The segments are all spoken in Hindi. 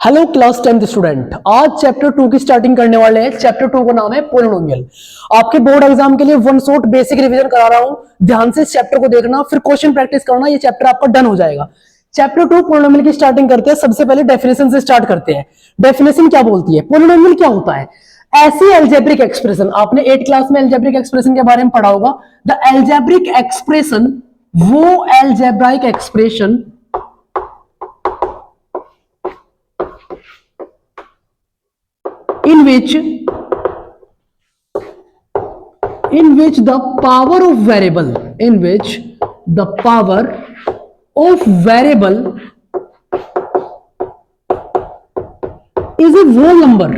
हेलो क्लास 10th स्टूडेंट, आज चैप्टर 2 की स्टार्टिंग करने वाले हैं। चैप्टर 2 का नाम है पोलिनोमियल। आपके बोर्ड एग्जाम के लिए वन शॉट बेसिक रिवीजन करा रहा हूं। ध्यान से इस चैप्टर को देखना, फिर क्वेश्चन प्रैक्टिस करना। ये चैप्टर आपका डन हो जाएगा। चैप्टर 2 पोलिनोमियल की स्टार्टिंग करते हैं। सबसे पहले डेफिनेशन से स्टार्ट करते हैं। डेफिनेशन क्या बोलती है? पोलिनोमियल क्या होता है? ऐसी एल्जेब्रिक एक्सप्रेशन, आपने 8th क्लास में एल्जेब्रिक एक्सप्रेशन के बारे में पढ़ा होगा। द एल्जेब्रिक एक्सप्रेशन, वो algebraic expression in which the power of variable is a whole number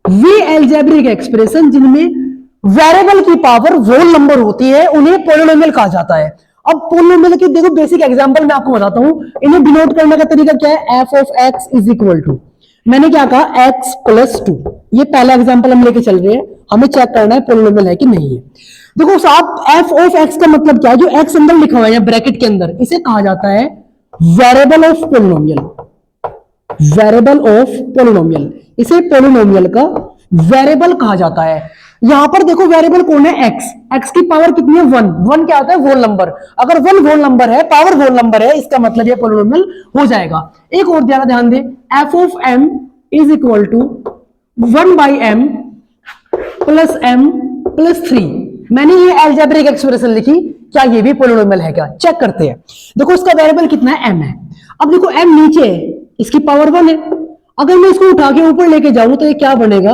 way algebraic expression जिनमें वेरिएबल की पावर होल नंबर होती है, उन्हें पोलिनोमियल कहा जाता है। अब पोलिनोमियल की देखो बेसिक एग्जांपल मैं आपको बताता हूं। इन्हें डिनोट करने का तरीका क्या है? f of x is equal to, मैंने क्या कहा, x प्लस 2। ये पहला एग्जांपल हम लेके चल रहे हैं। हमें चेक करना है पोलिनोमियल है कि नहीं है। देखो साहब, f ऑफ x का मतलब क्या है? जो x अंदर लिखा हुआ है ब्रैकेट के अंदर, इसे कहा जाता है वेरिएबल ऑफ पोलिनोमियल। इसे पोलिनोमियल का वेरिएबल कहा जाता है। यहां पर देखो वेरिएबल कौन है? x की पावर कितनी है? 1 क्या होता है? Whole number. अगर 1 होल नंबर है, पावर होल नंबर है, इसका मतलब ये पोलिनोमियल हो जाएगा। एक और ज्यादा ध्यान दे, f of m is equal to 1/m plus m plus 3। मैंने ये एल्जेब्रिक एक्सप्रेशन लिखी, क्या ये भी पोलिनोमियल है क्या? चेक करते हैं। देखो इसका वेरिएबल कितना है? m है। अब देखो m नीचे है, इसकी पावर 1 है। अगर मैं इसको उठा के ऊपर लेके जाऊं तो ये क्या बनेगा?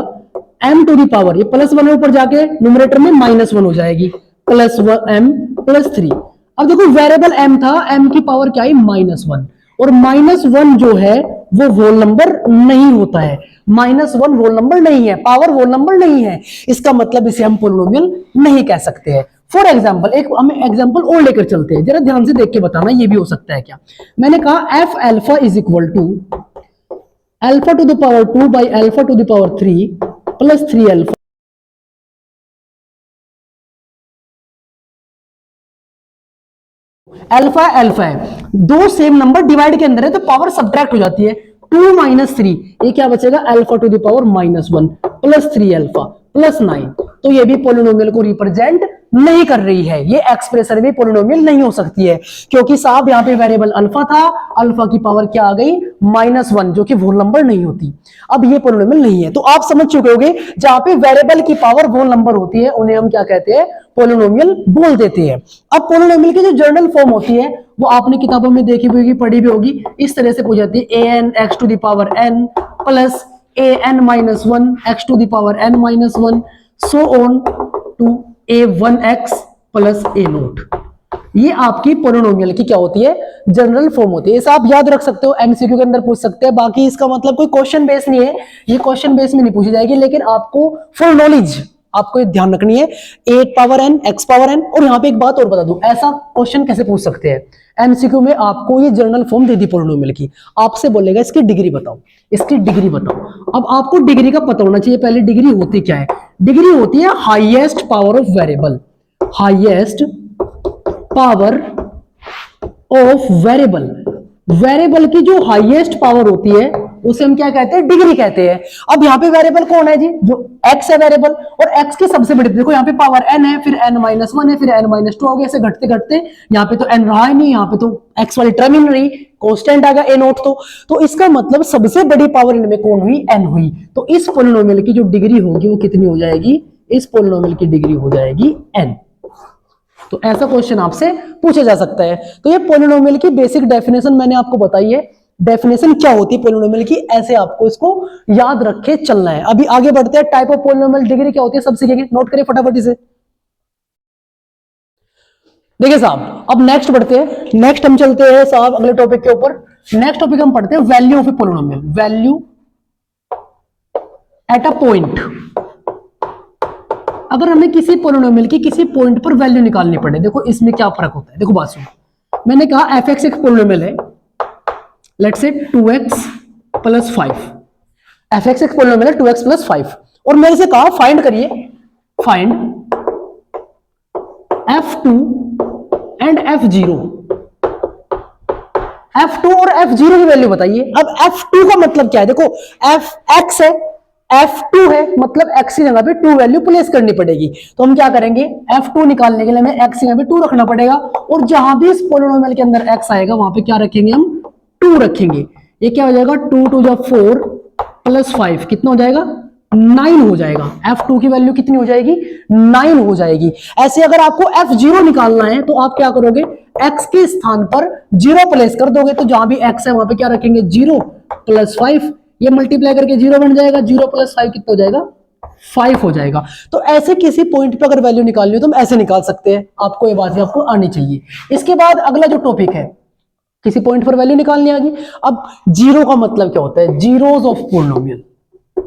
m टू दी पावर, ये प्लस 1 ऊपर जाके न्यूमरेटर में -1 हो जाएगी, प्लस m प्लस 3। अब देखो वेरिएबल m था, m की पावर क्या है? -1। और -1 जो है वो होल नंबर नहीं होता है। -1 होल नंबर नहीं है, पावर होल नंबर नहीं है। इसका मतलब इसे हम पोलिनोमियल नहीं कह सकते हैं। फॉर एग्जाम्पल, एक हम एग्जाम्पल और लेकर चलते हैं, जरा ध्यान से देख के बताना ये भी हो सकता है क्या। मैंने कहा f alpha is equal to alpha to the power 2 by alpha to the power 3 plus 3 alpha. Alpha alpha है, दो सेम नंबर डिवाइड के अंदर है तो पावर सब्ट्रैक्ट हो जाती है। 2 माइनस 3, ये क्या बचेगा? Alpha to the power -1 plus 3 alpha plus 9। तो ये भी पोलिनोमियल को रिप्रेजेंट नहीं कर रही है। ये एक्सप्रेशन भी पोलिनोमियल नहीं हो सकती है, क्योंकि साहब यहाँ पे वेरिएबल अल्फा था, अल्फा की पावर क्या आ गई? -1, जो कि होल नंबर नहीं होती। अब ये पोलिनोमियल नहीं है। तो आप समझ चुके होंगे, जहां पे वेरिएबल की पावर होल नंबर होती है उन्हें हम क्या कहते हैं? पोलिनोमियल बोल देते हैं। अब पोलिनोमियल की जो जनरल फॉर्म होती है वो आपने किताबों में देखी भी होगी, पढ़ी भी होगी। इस तरह से पूछ जाती है an x to the power n plus an minus 1 x to the power n minus 1 so on to a1x plus a0। ये आपकी पोलिनोमियल की क्या होती है? जनरल फॉर्म होती है। इसे आप याद रख सकते हो, एमसीक्यू के अंदर पूछ सकते हैं। बाकी इसका मतलब कोई क्वेश्चन बेस नहीं है, ये क्वेश्चन बेस में नहीं पूछी जाएगी, लेकिन आपको फुल नॉलेज आपको ध्यान रखनी है। a power n, x power n। और यहाँ पे एक बात और बता दूं, ऐसा क्वेश्चन कैसे पूछ सकते हैं? एमसीक्यू में आपको ये जनरल फॉर्म दे दी पोलिनोमियल की, आपसे बोलेगा इसकी डिग्री बताओ, इसकी डिग्री बताओ। अब आपको डिग्री का पता होना चाहिए। पहले डिग्री होती क्या है? डिग्री होती है highest power of variable, highest power of variable. Variable की जो हाईएस्ट पावर होती है उसे हम क्या कहते हैं? डिग्री कहते हैं। अब यहाँ पे वेरिएबल कौन है जी? जो x है वेरिएबल, और x की सबसे बड़ी, देखो यहाँ पे पावर n है, फिर n माइनस 1 है, फिर n माइनस 2 हो गया। ऐसे घटते घटते यहाँ पे तो n रहा ही नहीं, यहाँ पे तो x वाली टर्म ही नहीं रही, कांस्टेंट आ गया a0। तो इसका मतलब सबसे बड़ी पावर इनमें कौन हुई? n हुई। तो इस पोलिनोमियल की जो डिग्री होगी वो कितनी हो जाएगी? इस पोलिनोमियल की डिग्री हो जाएगी n। तो ऐसा क्वेश्चन आपसे पूछा जा सकता है। तो ये पोलिनोमियल की बेसिक डेफिनेशन मैंने आपको बताई है। डेफिनेशन क्या होती है पोलिनोमियल की, ऐसे आपको इसको याद रखे चलना है। अभी आगे बढ़ते हैं। टाइप ऑफ पोलिनोमियल, डिग्री क्या होती है सब सीखेंगे, नोट करिए फटाफट इसे। देखिए साहब, अब नेक्स्ट बढ़ते हैं। नेक्स्ट हम चलते हैं साहब अगले टॉपिक के ऊपर। नेक्स्ट टॉपिक हम पढ़ते हैं value of A polynomial. Value at a point. अगर हमें किसी पोलिनोमियल की किसी पॉइंट पर वैल्यू निकालनी पड़े, देखो इसमें क्या फर्क होता है। देखो बात सुनो, मैंने कहा f(x) एक पोलिनोमियल है, लेट्स से 2x प्लस 5। f(x) एक पोलिनोमियल है 2x प्लस 5, और मेरे से कहा फाइंड करिए, find f2 and f0। F2 और F0 की वैल्यू बताइए। अब F2 का मतलब क्या है, देखो Fx है, F2 है, मतलब x की जगह पे 2 वैल्यू प्लेस करनी पड़ेगी। तो हम क्या करेंगे, F2 निकालने के लिए हमें x की जगह पे 2 रखना पड़ेगा, और जहां भी इस पोलिनोमियल के अंदर x आएगा वहां पे क्या रखेंगे, हम 2 रखेंगे। ये क्या हो जाएगा, 2 2 जा 4 प्लस 5 कितना हो जाएगा, 9 हो जाएगा। F2 की वैल्यू कितनी हो जाएगी, 9 हो जाएगी। ऐसे अगर आपको F0 निकालना है तो आप क्या करोगे, x के स्थान पर 0 प्लेस कर दोगे, तो जहां भी x है वहां पे क्या रखेंगे, 0 प्लस 5, ये मल्टीप्लाई करके 0 बन जाएगा, 0 प्लस 5 कितना हो जाएगा, 5 हो जाएगा। तो ऐसे किसी पॉइंट पे अगर वैल्यू निकालनी हो तो हम ऐसे निकाल सकते हैं। आपको ये बात भी आपको आनी चाहिए। इसके बाद अगला जो टॉपिक है, किसी पॉइंट पर वैल्यू निकालनी आ गई। अब जीरो का मतलब क्या होता है, zeros of polynomial,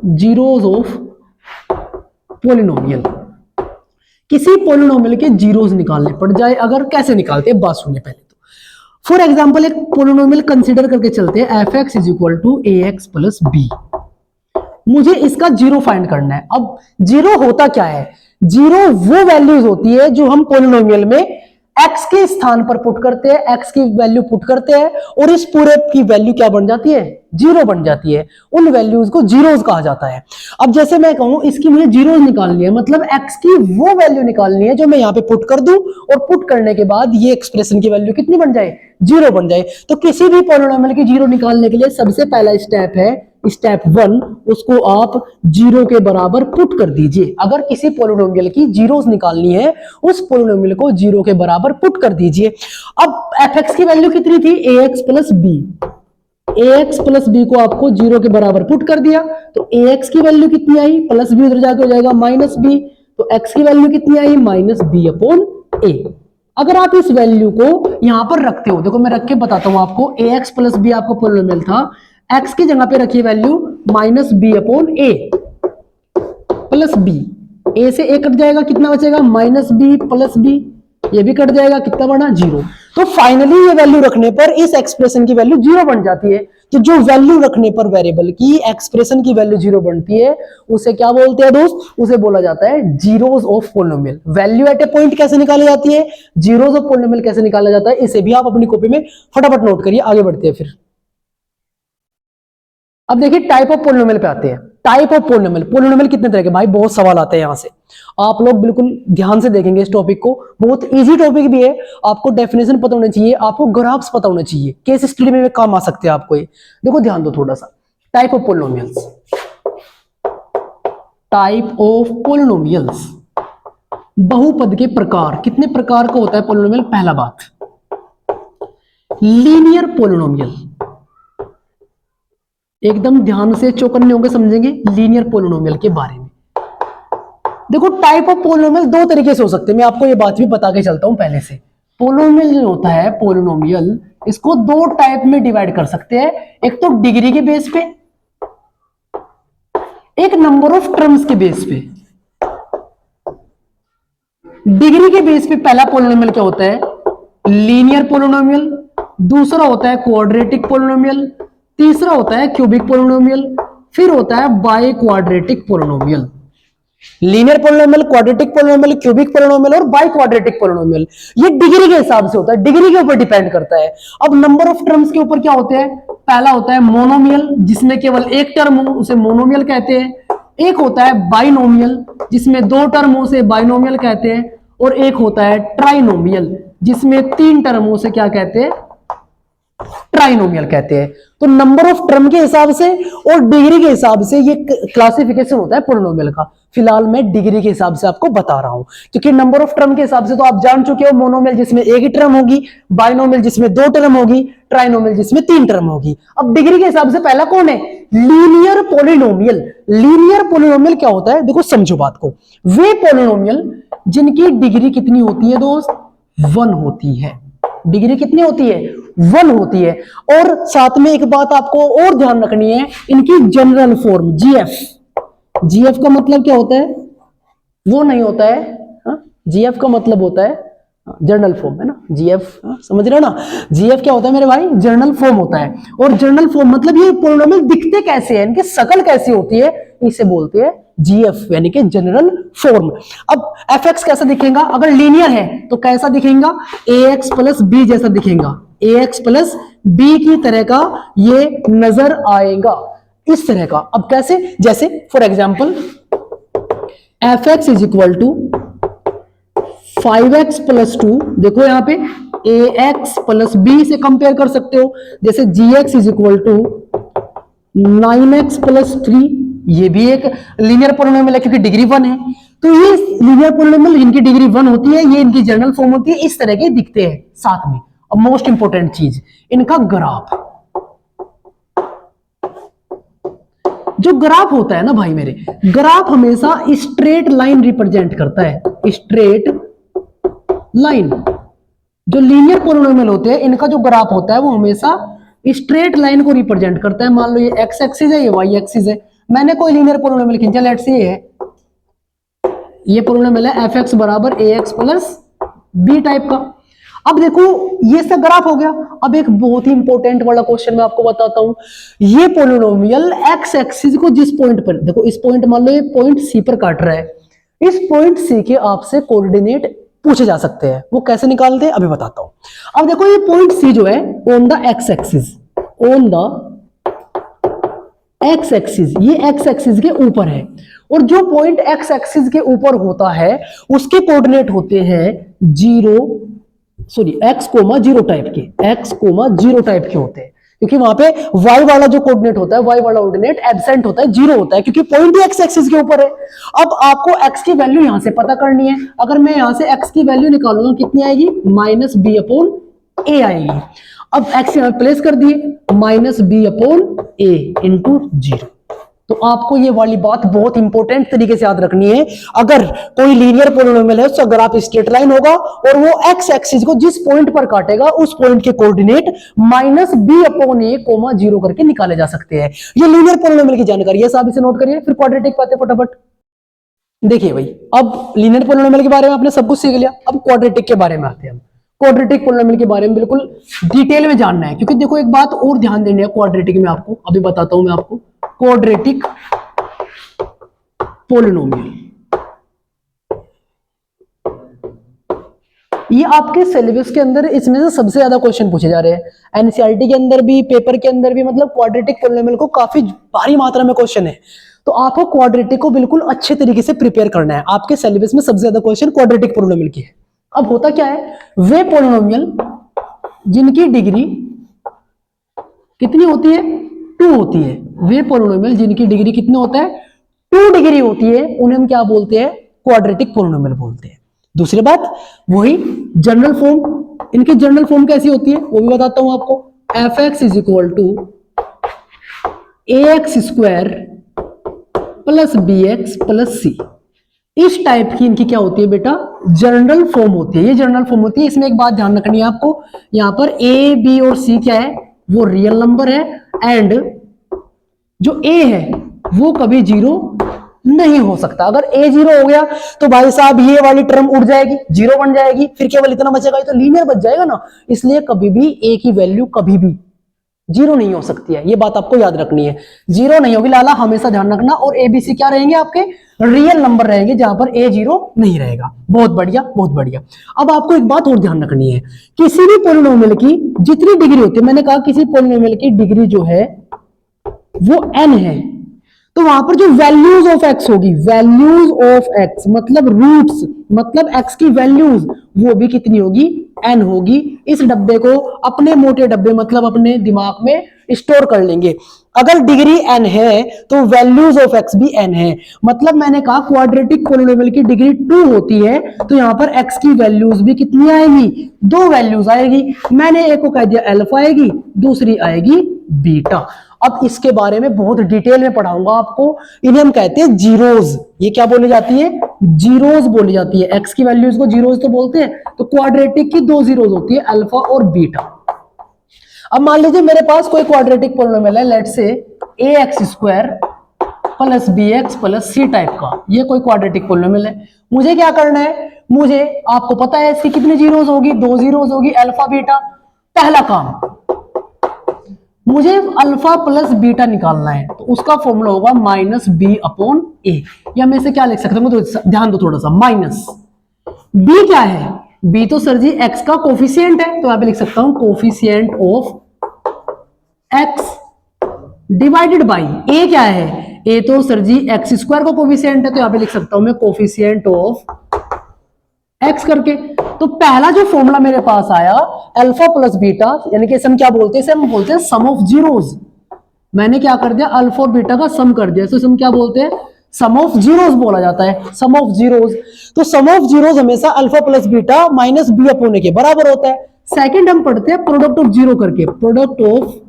zeros of polynomial. किसी पोलिनोमियल के जीरोज निकालने पड़ जाए अगर, कैसे निकालते हैं बात सुनिए पहले। फॉर एग्जाम्पल एक पोलिनोमियल कंसीडर करके चलते हैं, f x is equal to a x plus b. मुझे इसका जीरो फाइंड करना है। अब जीरो होता क्या है, जीरो वो वैल्यूज होती है जो हम पोलिनोमियल में x के स्थान पर पुट करते हैं, x की वैल्यू पुट करते हैं, और इस पूरे की वैल्यू क्या बन जाती है, जीरो बन जाती है। उन वैल्यूज को जीरोज कहा जाता है। अब जैसे मैं कहूं इसकी मुझे जीरोज निकालनी है, मतलब x की वो वैल्यू निकालनी है जो मैं यहाँ पे पुट कर दूं, और पुट करने के बाद ये एक्सप्रेशन की वैल्यू कितनी बन जाए, जीरो बन जाए। तो किसी भी पोलिनोमियल की जीरो निकालने के लिए सबसे पहला स्टेप है स्टेप 1, उसको आप जीरो के बराबर पुट कर दीजिए। अगर किसी पोलिनोमियल की जीरोस निकालनी है, उस पोलिनोमियल को जीरो के बराबर पुट कर दीजिए। अब एफ एक्स की वैल्यू कितनी थी, ए एक्स प्लस बी, ए एक्स प्लस बी को आपको जीरो के बराबर पुट कर दिया, तो ए एक्स की वैल्यू कितनी आई, प्लस बी उधर जाके हो जाएगा माइनस बी, तो एक्स की वैल्यू कितनी आई, माइनस बी अपॉन ए। अगर आप इस वैल्यू को यहां पर रखते हो, देखो मैं रख के बताता हूं आपको, ए एक्स प्लस बी आपका पोलिनोमियल था, x की जगह पे रखिए वैल्यू माइनस बी अपॉन ए प्लस बी, ए से ए कट जाएगा, कितना बचेगा, माइनस बी प्लस बी, ये भी कट जाएगा, कितना बना, जीरो। तो फाइनली ये वैल्यू रखने पर इस एक्सप्रेशन की वैल्यू जीरो बन जाती है। तो जो वैल्यू रखने पर वेरिएबल की एक्सप्रेशन की वैल्यू जीरो बनती है, उसे क्या बोलते हैं दोस्त, उसे बोला जाता है zeros of polynomial. Value at a point कैसे निकाली जाती है, जीरोज ऑफ पोलिनोमियल कैसे निकाला जाता है, इसे भी आप अपनी कॉपी में फटाफट नोट करिए। आगे बढ़ते हैं फिर। अब देखिए टाइप ऑफ पोलिनोमियल पे आते हैं। टाइप ऑफ पोलिनोमियल, पोलिनोमियल कितने तरह के, भाई बहुत सवाल आते हैं यहां से, आप लोग बिल्कुल ध्यान से देखेंगे इस टॉपिक को। बहुत इजी टॉपिक भी है, आपको डेफिनेशन पता होना चाहिए, आपको ग्राफ्स पता होना चाहिए, केस स्टडी में काम आ सकते हैं आपको ये। देखो ध्यान दो थोड़ा सा, type of polynomials, type of polynomials, बहुपद के प्रकार। कितने प्रकार का होता है पोलिनोमियल, पहला बात लीनियर पोलिनोमियल, एकदम ध्यान से चौकन्ने होकर समझेंगे लीनियर पोलिनोमियल के बारे में। देखो टाइप ऑफ पोलिनोमियल दो तरीके से हो सकते हैं, मैं आपको ये बात भी बता के चलता हूं पहले से। पोलिनोमियल जो होता है, पोलिनोमियल इसको दो टाइप में डिवाइड कर सकते हैं, एक तो डिग्री के बेस पे, एक नंबर ऑफ टर्म्स के बेस पे। डिग्री के बेस पे पहला पोलिनोमियल क्या होता है, लीनियर पोलिनोमियल, दूसरा होता है क्वाड्रेटिक पोलिनोमियल, तीसरा होता है क्यूबिक पोलिनोमियल, फिर होता है by quadratic polynomial. Linear polynomial, quadratic polynomial, cubic polynomial और बाई क्वाड्रेटिक पोलिनोमियल, ये डिग्री के हिसाब से होता है, डिग्री के ऊपर डिपेंड करता है। अब नंबर ऑफ टर्म्स के ऊपर क्या होते हैं, पहला होता है मोनोमियल, जिसमें केवल एक टर्म हो उसे मोनोमियल कहते हैं। एक होता है बाइनोमियल, जिसमें दो टर्म हो उसे बाइनोमियल कहते हैं। और एक होता है ट्राइनोमियल, जिसमें तीन टर्म हो उसे क्या कहते हैं, ट्राइनोमियल कहते हैं। तो नंबर ऑफ टर्म के हिसाब से और डिग्री के हिसाब से ये क्लासिफिकेशन होता है पोलिनोमियल का। फिलहाल मैं डिग्री के हिसाब से आपको बता रहा हूं, क्योंकि नंबर ऑफ टर्म के हिसाब से तो आप जान चुके हो, मोनोमियल जिसमें एक ही टर्म होगी, बाइनोमियल जिसमें दो टर्म होगी, ट्राइनोमियल जिसमें तीन टर्म होगी। अब डिग्री के हिसाब से पहला कौन है, लीनियर पोलिनोमियल। लीनियर पोलिनोमियल क्या होता है, देखो समझो बात को, वे पोलिनोमियल जिनकी डिग्री कितनी होती है दोस्त, 1 होती है। डिग्री कितनी होती है, 1 होती है। और साथ में एक बात आपको और ध्यान रखनी है, इनकी जनरल फॉर्म जीएफ। जीएफ का मतलब क्या होता है, वो नहीं होता है, जीएफ का मतलब होता है जर्नल फॉर्म, है ना, जीएफ समझ रहे हो ना। जीएफ क्या होता है मेरे भाई, जर्नल फॉर्म होता है। और जर्नल फॉर्म मतलब ये पोलिनोमियल दिखते कैसे हैं, इनकी शक्ल कैसी होती है, इसे बोलते हैं जीएफ, यानी कि जनरल फॉर्म। अब एफ एक्स कैसा दिखेगा, अगर लीनियर है तो कैसा दिखेगा, ए एक्स प्लस बी जैसा दिखेगा, ए एक्स प्लस बी की तरह का ये नजर आएगा, इस तरह का। अब कैसे, जैसे for example f x is equal to 5x plus 2, देखो यहां पे ए एक्स प्लस बी से कंपेयर कर सकते हो। जैसे g x is equal to 9x plus 3, ये भी एक लीनियर पॉलिनोमियल है क्योंकि डिग्री 1 है। तो ये लीनियर पॉलिनोमियल इनकी डिग्री 1 होती है, ये इनकी जनरल फॉर्म होती है, इस तरह के दिखते हैं साथ में। अब मोस्ट इंपोर्टेंट चीज, इनका ग्राफ। जो ग्राफ होता है ना भाई मेरे, ग्राफ हमेशा स्ट्रेट लाइन रिप्रेजेंट करता है, स्ट्रेट लाइन। जो लीनियर पॉलिनोमियल होते हैं इनका जो ग्राफ होता है वो हमेशा स्ट्रेट लाइन को रिप्रेजेंट करता है। मान लो ये एक्स एक्सिस है, ये वाई एक्सिस है। मैंने कोई लीनियर पॉलिनोमियल खींचा, लेट्स से ये पॉलिनोमियल है एफ एक्स बराबर ए एक्स प्लस बी टाइप का। अब देखो ये सब ग्राफ हो गया। अब एक बहुत ही इंपॉर्टेंट वाला क्वेश्चन मैं आपको बताता हूं। ये पॉलिनोमियल एक्स एक्सिस को जिस पॉइंट पर, देखो इस पॉइंट, मान लो ये पॉइंट सी पर काट रहा है, इस पॉइंट सी के आपसे कोऑर्डिनेट पूछे जा सकते हैं। वो कैसे निकालते हैं अभी बताता हूं। अब देखो ये पॉइंट सी जो है on the x axis, on the x axis, ये एक्स एक्सिस के ऊपर है। और जो पॉइंट एक्स एक्सिस के ऊपर होता है उसके कोऑर्डिनेट होते हैं एक्स कोमा जीरो टाइप के, एक्स कोमा जीरो टाइप के होते हैं, क्योंकि वहां पे y वाला जो कोऑर्डिनेट होता है, y वाला कोऑर्डिनेट एब्सेंट होता है, जीरो होता है, क्योंकि पॉइंट ही एक्स एक्सिस के ऊपर है। अब आपको x की वैल्यू यहां से पता करनी है। अगर मैं यहां से x की वैल्यू निकालूंगा कितनी आएगी, माइनस बी अपॉन ए आएगी। अब x यहां प्लेस कर दिए, माइनस बी अपॉन ए इंटू जीरो। तो आपको ये वाली बात बहुत इंपॉर्टेंट तरीके से याद रखनी है। अगर कोई लीनियर पॉलिनोमियल है उसका ग्राफ स्ट्रेट लाइन होगा और वो एक्स एक्सिस को जिस पॉइंट पर काटेगा उस पॉइंट के कोऑर्डिनेट माइनस बी अपॉन ए कोमा जीरो करके निकाले जा सकते हैं। ये लीनियर पॉलिनोमियल की जानकारी है, साहब इसे नोट करिए। फिर क्वाड्रेटिक पाते फटाफट। देखिए भाई, अब लीनियर पॉलिनोमियल के बारे में आपने सब कुछ सीख लिया, अब क्वाड्रेटिक के बारे में आते हैं। क्वाड्रेटिक पॉलिनोमियल के बारे में बिल्कुल डिटेल में जानना है, क्योंकि देखो एक बात और ध्यान देनी है क्वाड्रेटिक में, आपको अभी बताता हूं मैं आपको। क्वाड्रेटिक पॉलिनोमियल ये आपके सिलेबस के अंदर इसमें से सबसे ज्यादा क्वेश्चन पूछे जा रहे हैं। एनसीईआरटी के अंदर भी, पेपर के अंदर भी, मतलब क्वाड्रेटिक पॉलिनोमियल को काफी भारी मात्रा में क्वेश्चन है। तो आपको क्वाड्रेटिक को बिल्कुल अच्छे तरीके से प्रिपेयर करना है। आपके सिलेबस में सबसे ज्यादा क्वेश्चन क्वाड्रेटिक पॉलिनोमियल की है। अब होता क्या है, वे पॉलिनोमियल जिनकी डिग्री कितनी होती है, 2 होती है, वे पॉलिनोमियल जिनकी डिग्री कितनी होता है, 2 डिग्री होती है, उन्हें हम क्या बोलते हैं, क्वाड्रेटिक पॉलिनोमियल बोलते हैं। दूसरी बात वही जनरल फॉर्म, इनकी जनरल फॉर्म कैसी होती है वो भी बताता हूं आपको। F x is equal to a x square plus b x plus c, इस टाइप की इनकी क्या होती है बेटा, जनरल फॉर्म होती है। ये जनरल फॉर्म होती है। इसमें एक बात ध्यान रखनी है आपको, यहां पर ए बी और सी क्या है, वो रियल नंबर है, एंड जो ए है वो कभी जीरो नहीं हो सकता। अगर ए जीरो हो गया तो भाई साहब ये वाली टर्म उड़ जाएगी, जीरो बन जाएगी, फिर केवल इतना बचेगा, ये तो लीनियर बच जाएगा ना। इसलिए कभी भी ए की वैल्यू कभी भी जीरो नहीं हो सकती है, ये बात आपको याद रखनी है। जीरो नहीं होगी लाला, हमेशा ध्यान रखना। और ए बी सी क्या रहेंगे, आपके रियल नंबर रहेंगे, जहां पर ए जीरो नहीं रहेगा। बहुत बढ़िया, बहुत बढ़िया। अब आपको एक बात और ध्यान रखनी है, किसी भी पॉलिनोमियल की जितनी डिग्री होती है, मैंने कहा किसी पॉलिनोमियल की डिग्री जो है वो n है, तो वहां पर जो वैल्यूज ऑफ x होगी, वैल्यूज ऑफ x मतलब रूट्स, मतलब x की वैल्यूज, वो भी कितनी होगी, n होगी। इस डब्बे को अपने मोटे डब्बे मतलब अपने दिमाग में स्टोर कर लेंगे। अगर डिग्री n है तो वैल्यूज ऑफ x भी n है। मतलब मैंने कहा क्वाड्रेटिक पॉलिनोमियल की डिग्री 2 होती है, तो यहां पर x की वैल्यूज भी कितनी आएगी, 2 वैल्यूज आएगी। मैंने एक को कह दिया अल्फा आएगी, दूसरी आएगी बीटा। अब इसके बारे में बहुत डिटेल में पढ़ाऊंगा आपको। इन्हें हम कहते हैं जीरोज। ये क्या बोली जाती है, जीरोज बोली जाती है। एक्स की वैल्यूज को जीरोज तो बोलते हैं। तो क्वाड्रेटिक की 2 जीरोज होती है, अल्फा और बीटा। अब मान लीजिए मेरे पास कोई क्वाड्रेटिक पॉलिनोमियल है, let's say a x square plus b x plus c type का, ये कोई क्वाड्रेटिक पॉलिनोमियल है। मुझे क्या करना है, मुझे, आपको पता है इसकी कितनी जीरोज होगी, 2 जीरोज होगी, अल्फा बीटा। पहला काम, मुझे अल्फा प्लस बीटा निकालना है, तो उसका फॉर्मूला होगा माइनस बी अपॉन ए। या मैं इसे क्या लिख सकता हूं, तो ध्यान दो थोड़ा सा, माइनस बी क्या है, बी तो सर जी एक्स का कोफिशिएंट है, तो यहां पे लिख सकता हूं coefficient of x divided by a क्या है, ए तो सर जी एक्स स्क्वायर का कोफिशिएंट है, तो यहां पे लिख सकता हूं मैं कोफिशिएंट ऑफ एक्स करके। तो पहला जो फॉर्मूला मेरे पास आया अल्फा प्लस बीटा, यानी कि इसे हम क्या बोलते हैं, इसे हम बोलते हैं सम ऑफ जीरोज। मैंने क्या कर दिया, अल्फा और बीटा का सम कर दिया, तो इसे हम क्या बोलते हैं, सम ऑफ जीरोज बोला जाता है, सम ऑफ जीरोज। तो सम ऑफ जीरोज हमेशा alpha plus beta minus b upon a के बराबर होता है। सेकंड हम पढ़ते हैं प्रोडक्ट ऑफ जीरो करके, प्रोडक्ट ऑफ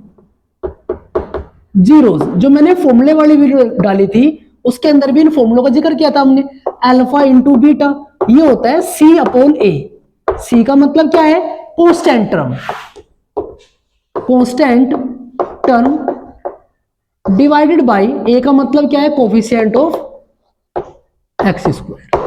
जीरोज। जो मैंने फॉर्मूले वाली वीडियो डाली थी उसके अंदर भी इन फॉर्मूलों का जिक्र किया था हमने, अल्फा इंटू बीटा, ये होता है सी अपॉन ए। सी का मतलब क्या है, constant term, constant term divided by a का मतलब क्या है, कोफिशिएंट ऑफ एक्स स्क्वायर।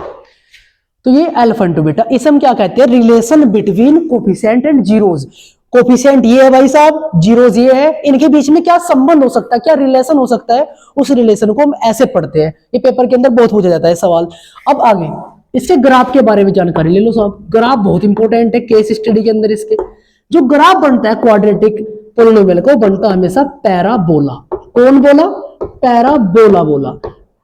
तो ये अल्फा इंटू बीटा, इसे हम क्या कहते हैं, relation between coefficient and zeros. Coefficient ये है भाई साहब, जीरोज ये है, इनके बीच में क्या संबंध हो सकता है, क्या रिलेशन हो सकता है, उस रिलेशन को हम ऐसे पढ़ते हैं। ये पेपर के अंदर बहुत पूछा जाता है सवाल। अब आगे इसके ग्राफ के बारे में जानकारी ले लो साहब। ग्राफ बहुत इंपॉर्टेंट है केस स्टडी के अंदर। इसके जो ग्राफ बनता है क्वाड्रेटिक पोलिनोमियल को, बनता है हमेशा पैराबोला। कौन बोला, पैराबोला बोला।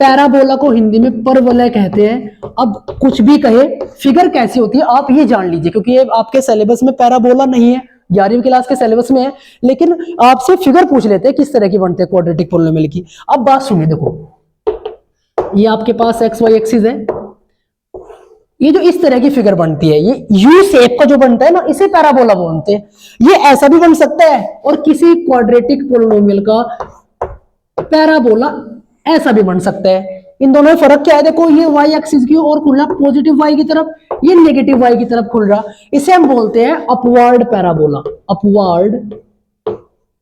पैराबोला को हिंदी में परवलय कहते हैं। अब कुछ भी कहे, फिगर कैसी होती है आप ये जान लीजिए, क्योंकि ये आपके सिलेबस में पैराबोला नहीं है, 11वीं क्लास के सिलेबस में है, लेकिन आपसे फिगर पूछ लेते हैं किस तरह की बनते हैं क्वाड्रेटिक पोलिनोमियल की। अब बात सुनिए, देखो ये आपके पास एक्स वाई एक्सिस है, ये जो इस तरह की फिगर बनती है, ये यू शेप का जो बनता है ना, इसे पैराबोला बोलते हैं। ये ऐसा भी बन सकता है और किसी क्वाड्रेटिक पोलिनोमियल का पैराबोला ऐसा भी बन सकता है। इन दोनों में फर्क क्या है, देखो ये वाई एक्सिस की ओर खुल रहा पॉजिटिव वाई की तरफ, ये नेगेटिव वाई की तरफ खुल रहा। इसे हम बोलते हैं अपवर्ड पैराबोला, अपवर्ड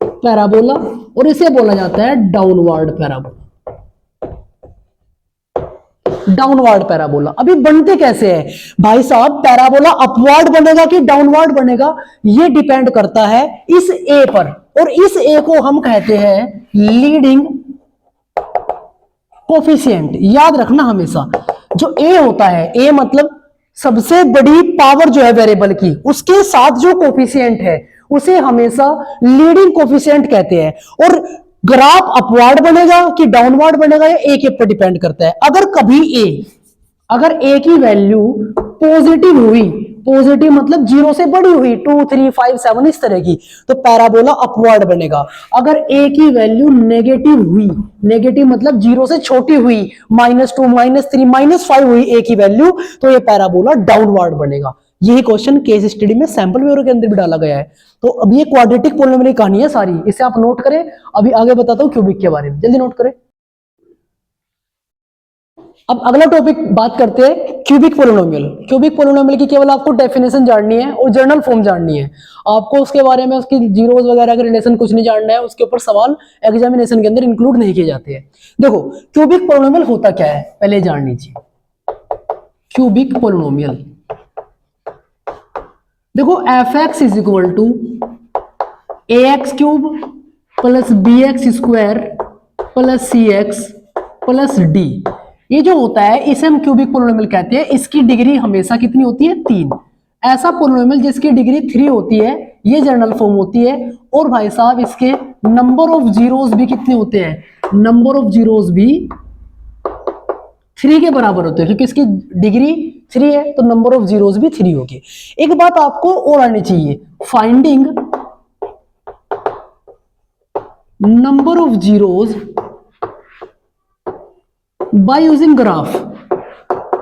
पैराबोला, और इसे बोला जाता है डाउनवर्ड पैराबोला, डाउनवर्ड पैराबोला। अभी बनते कैसे हैं भाई साहब, पैराबोला अपवर्ड बनेगा कि डाउनवर्ड बनेगा, ये डिपेंड करता है इस ए पर, और इस ए को हम कहते हैं लीडिंग कोफिशिएंट। याद रखना हमेशा, जो ए होता है, ए मतलब सबसे बड़ी पावर जो है वेरिएबल की, उसके साथ जो कोफिशिएंट है उसे हमेशा लीडिंग कोफिशिएंट कहते हैं। और ग्राफ अपवर्ड बनेगा कि डाउनवर्ड बनेगा, ये ए के ऊपर डिपेंड करता है। अगर ए की वैल्यू पॉजिटिव हुई, पॉजिटिव मतलब 0 से बड़ी हुई, 2, 3, 5, 7 इस तरह की, तो पैराबोला अपवर्ड बनेगा। अगर ए की वैल्यू नेगेटिव हुई, नेगेटिव मतलब 0 से छोटी हुई, -2, -3, -5 हुई ए की वैल्यू, तो ये पैराबोला डाउनवर्ड बनेगा। यही क्वेश्चन केस स्टडी में सैंपल ब्यूरो के अंदर भी डाला गया है। तो अब ये क्वाड्रेटिक पोलिनोमियल की कहानी है सारी, इसे आप नोट करें। अभी आगे बताता हूं क्यूबिक के बारे में, जल्दी नोट करें। अब अगला टॉपिक बात करते हैं क्यूबिक पोलिनोमियल। क्यूबिक पोलिनोमियल की केवल आपको डेफिनेशन जाननी है और जर्नल फॉर्म जाननी है। आपको उसके बारे में, उसकी जीरोस वगैरह का रिलेशन कुछ नहीं जानना है, उसके ऊपर सवाल एग्जामिनेशन के अंदर इंक्लूड नहीं किए जाते हैं। देखो क्यूबिक पोलिनोमियल होता क्या है पहले जान लीजिए। क्यूबिक पोलिनोमियल देखो, f x is equal to a x cube plus b x square plus c x plus d, ये जो होता है इसे हम क्यूबिक पोलिनोमियल कहते हैं। इसकी डिग्री हमेशा कितनी होती है, 3। ऐसा पोलिनोमियल जिसकी डिग्री 3 होती है, ये जनरल फॉर्म होती है। और भाई साहब इसके नंबर ऑफ जीरोस भी कितने होते हैं, नंबर ऑफ जीरोस भी 3 के बराबर होते हैं, क्योंकि इसकी डिग्री 3 है तो नंबर ऑफ जीरोस भी 3 होगी। एक बात आपको और आनी चाहिए, finding number of zeros by using graph.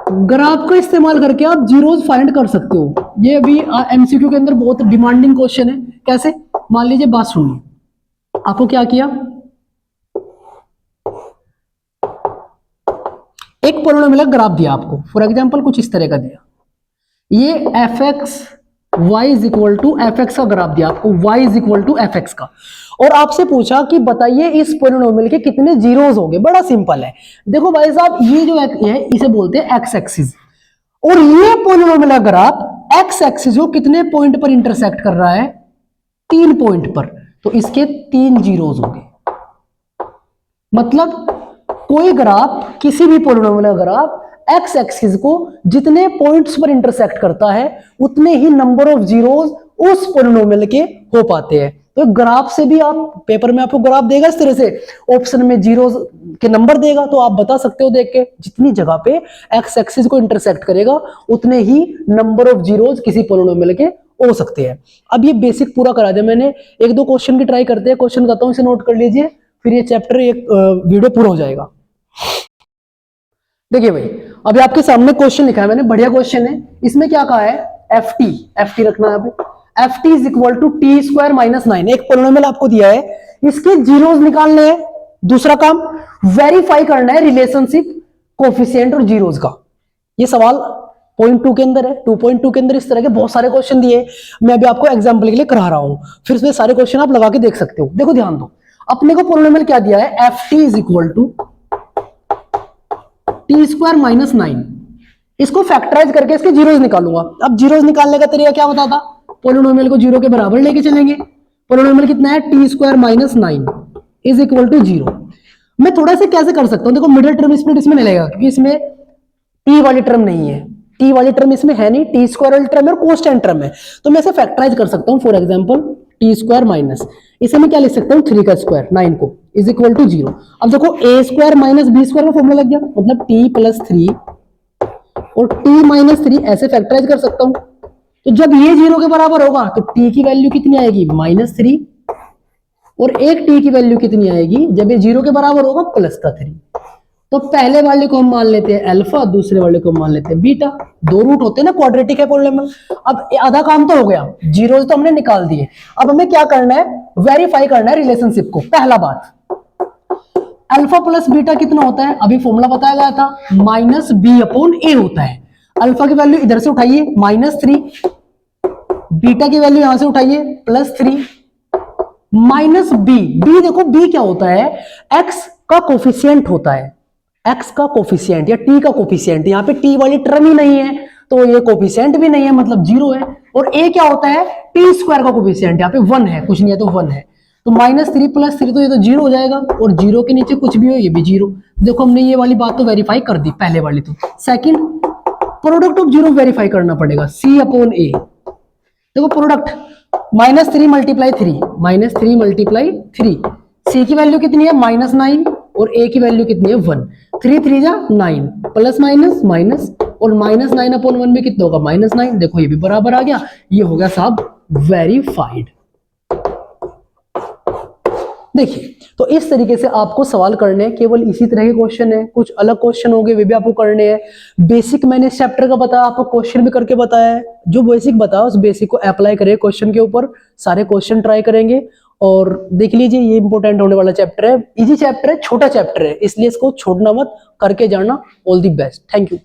Graph का इस्तेमाल करके आप जीरोस फाइंड कर सकते हो। ये अभी एमसीक्यू के अंदर बहुत डिमांडिंग क्वेश्चन है। कैसे, मान लीजिए, बात सुनिए, आपको क्या किया, एक पोलिनोमियल का ग्राफ दिया आपको, फॉर एग्जांपल कुछ इस तरह का दिया, ये f x y is equal to f x का ग्राफ दिया आपको, y is equal to f x का, और आपसे पूछा कि बताइए इस पोलिनोमियल के कितने जीरोस होंगे। बड़ा सिंपल है, देखो भाई साहब, ये जो है इसे बोलते हैं एक्स एक्सिस, और ये पोलिनोमियल का ग्राफ एक्स एक्सिस को कितने पॉइंट पर इंटरसेक्ट कर रहा है, 3 पॉइंट पर, तो इसके 3 जीरोस होंगे। मतलब कोई ग्राफ, किसी भी पोलिनोमियल का ग्राफ एक्स एक्सिस को जितने पॉइंट्स पर इंटरसेक्ट करता है उतने ही नंबर ऑफ जीरोस उस पोलिनोमियल के हो पाते हैं। तो ग्राफ से भी आप पेपर में आपको ग्राफ देगा इस तरह से, ऑप्शन में जीरो के नंबर देगा, तो आप बता सकते हो देख के जितनी जगह पे एक्स एक्सिस को इंटरसेक्ट करेगा उतने ही नंबर ऑफ जीरोज किसी पोलिनोमियल के हो सकते हैं। अब ये बेसिक पूरा करा दिया मैंने, एक दो क्वेश्चन की ट्राई करते हैं, क्वेश्चन करता हूं, इसे नोट कर लीजिए, फिर ये चैप्टर एक वीडियो पूरा हो जाएगा। देखिए भाई, अभी आपके सामने क्वेश्चन लिखा है मैंने, बढ़िया क्वेश्चन है। इसमें क्या कहा है, एफ टी रखना है, f t is equal to t square minus 9। एक पोलिनोमियल आपको दिया है, इसके जीरोस निकालने हैं। दूसरा काम वेरीफाई करना है रिलेशनशिप कोफिशिएंट और जीरोस का। ये सवाल पॉइंट 2 के अंदर है। 2.2 के अंदर इस तरह के बहुत सारे क्वेश्चन दिए, मैं अभी आपको एग्जांपल के लिए करा रहा हूं, फिर उसमें सारे क्वेश्चन आप लगा के देख सकते हो। देखो ध्यान दो, अपने को पोलिनोमियल क्या दिया है, f t is equal to t square minus 9। इसको फैक्टराइज करके इसके जीरोस निकालूंगा। अब जीरोस निकालने का तरीका क्या होता था, पोलिनोमियल को जीरो के बराबर लेके चलेंगे। पोलिनोमियल कितना है, t square minus 9 is equal to 0। मैं थोड़ा सा कैसे कर सकता हूं, देखो मिडिल टर्म स्प्लिट इसमें नहीं लगेगा क्योंकि इसमें टी वाली टर्म नहीं है, टी वाली टर्म इसमें है नहीं, टी स्क्वायर वाली टर्म है और कोस्टेंट टर्म है, तो मैं इसे फैक्टराइज कर सकता हूं। For example T square minus, इसे मैं क्या लिख सकता हूं, 3 का स्क्वायर 9 को इज इक्वल टू 0। अब देखो ए स्क्वायर माइनस बी स्क्वायर का फॉर्मूला लग गया, मतलब टी प्लस 3 और टी माइनस 3 ऐसे फैक्टराइज कर सकता हूं। तो जब ये 0 के बराबर होगा तो टी की वैल्यू कितनी आएगी, -3, और एक टी की वैल्यू कितनी आएगी जब ये 0 के बराबर होगा, +3। तो पहले वाले को हम मान लेते हैं अल्फा, दूसरे वाले को मान लेते हैं बीटा। दो रूट होते हैं ना, क्वाड्रेटिक है पोलिनोमियल। अब आधा काम तो हो गया, जीरोस तो हमने निकाल दिए, अब हमें क्या करना है, वेरीफाई करना है रिलेशनशिप को। पहला बात, अल्फा प्लस बीटा कितना होता है, अभी फॉर्मूला बताया गया था, -b/a होता है। अल्फा की वैल्यू इधर से उठाइए -3, बीटा की वैल्यू यहां से उठाइए +3, माइनस बी। बी देखो, बी क्या होता है, एक्स का कोफिशिएंट होता है, एक्स का कोफिशिएंट या टी का कोफिशिएंट। यहाँ पे टी वाली टर्म ही नहीं है तो ये कोफिशिएंट भी नहीं है, मतलब 0 है। और ए क्या होता है, टी स्क्वायर का कोफिशिएंट, यहाँ पे 1 है, कुछ नहीं है तो 1 है, तो -3 + 3 तो ये तो 0 हो जाएगा, और 0 के नीचे कुछ भी हो ये भी 0। देखो हमने ये वाली बात तो वेरीफाई कर दी, पहले वाली तो। Second, product of zero verify करना पड़ेगा, C/A। देखो प्रोडक्ट -3 × 3, -3 × 3, सी की वैल्यू कितनी है, -9, और ए की वैल्यू कितनी है, 1। 3 3 जा 9, प्लस माइनस माइनस, और -9/1 भी कितना होगा, -9। देखो ये भी बराबर आ गया, ये हो गया साहब वेरीफाइड। देखिए, तो इस तरीके से आपको सवाल करने हैं, केवल इसी तरह के क्वेश्चन है, कुछ अलग क्वेश्चन होंगे वे भी आपको करने हैं। बेसिक मैंने इस चैप्टर का बताया, आपको क्वेश्चन भी करके बताया है। जो बेसिक बताया उस बेसिक को अप्लाई करिए क्वेश्चन के ऊपर, सारे क्वेश्चन ट्राई करेंगे। और देख लीजिए, ये इंपॉर्टेंट होने वाला चैप्टर है, इजी चैप्टर है, छोटा चैप्टर है, इसलिए इसको छोड़ना मत, करके जाना। All the best, thank you.